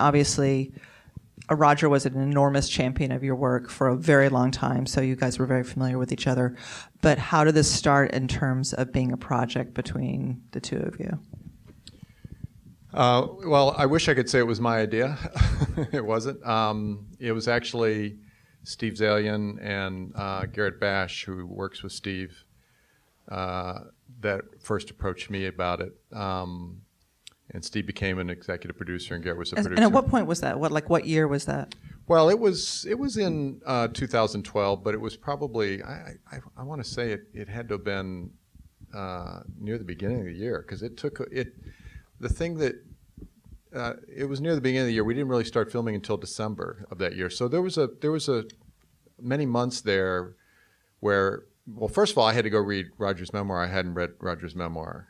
obviously, Roger was an enormous champion of your work for a very long time, so you guys were very familiar with each other. But how did this start in terms of being a project between the two of you? Well, I wish I could say it was my idea. It wasn't. It was actually Steve Zalian and Garrett Bash, who works with Steve, that first approached me about it. And Steve became an executive producer, and Garrett was a producer. And at what point was that? What year was that? Well, it was in 2012, but it was probably I want to say it had to have been near the beginning of the year, because it took it. The thing that it was near the beginning of the year. We didn't really start filming until December of that year. So there was a many months there where, well, first of all, I had to go read Roger's memoir. I hadn't read Roger's memoir.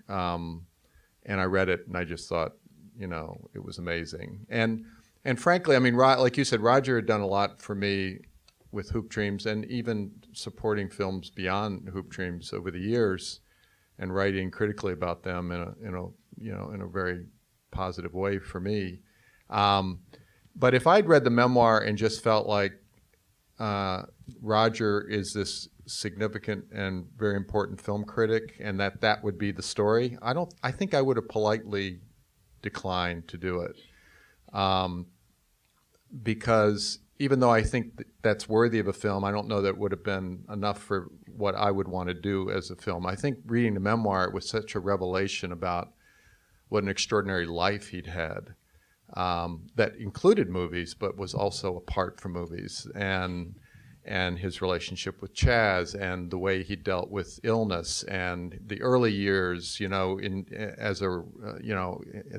And I read it, and I just thought, it was amazing. And frankly, I mean, like you said, Roger had done a lot for me with Hoop Dreams, and even supporting films beyond Hoop Dreams over the years, and writing critically about them in a very positive way for me. But if I'd read the memoir and just felt like Roger is this significant and very important film critic, and that would be the story, I think I would have politely declined to do it, because even though I think that's worthy of a film, I don't know that it would have been enough for what I would want to do as a film. I think reading the memoir, it was such a revelation about what an extraordinary life he'd had, that included movies, but was also apart from movies, and his relationship with Chaz, and the way he dealt with illness, and the early years, at the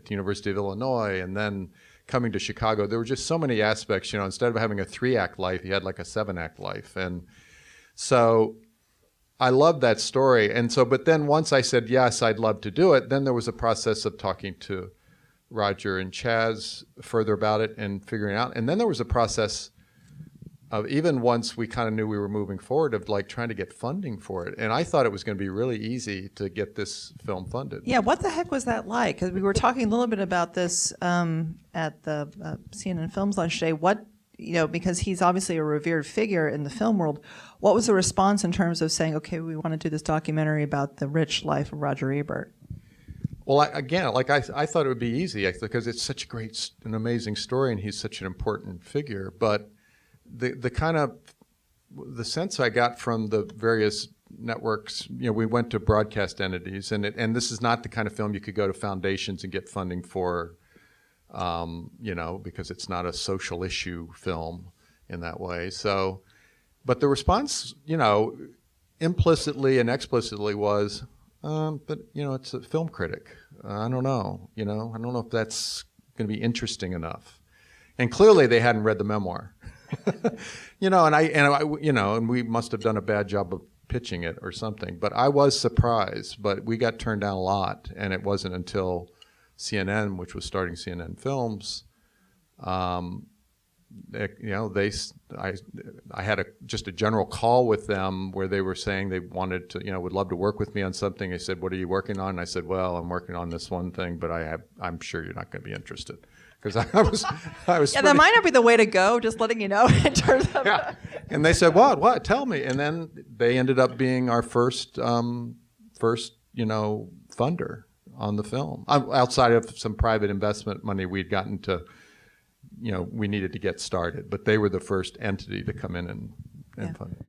University of Illinois, and then coming to Chicago. There were just so many aspects. Instead of having a 3-act life, he had like a 7-act life, and so I loved that story. And so, but then once I said yes, I'd love to do it, then there was a process of talking to Roger and Chaz further about it and figuring it out, and then there was a process of, even once we kind of knew we were moving forward, of like trying to get funding for it. And I thought it was going to be really easy to get this film funded. Yeah, what the heck was that like? Because we were talking a little bit about this at the CNN Films Lunch today. Because he's obviously a revered figure in the film world, what was the response in terms of saying, okay, we want to do this documentary about the rich life of Roger Ebert? Well, I thought it would be easy, because it's such an amazing story, and he's such an important figure. But the sense I got from the various networks, we went to broadcast entities, and this is not the kind of film you could go to foundations and get funding for, because it's not a social issue film in that way. So, but the response, implicitly and explicitly was, but it's a film critic. I don't know, I don't know if that's going to be interesting enough. And clearly they hadn't read the memoir. And we must have done a bad job of pitching it or something. But I was surprised. But we got turned down a lot, and it wasn't until CNN, which was starting CNN Films, I had just a general call with them where they were saying they wanted to, would love to work with me on something. They said, "What are you working on?" And I said, "Well, I'm working on this one thing, but I'm sure you're not going to be interested." Because I was. Yeah, that might not be the way to go. Just letting you know in terms of. Yeah, and they said, "What? Tell me." And then they ended up being our first funder on the film, outside of some private investment money we'd gotten to. We needed to get started, but they were the first entity to come in and fund it.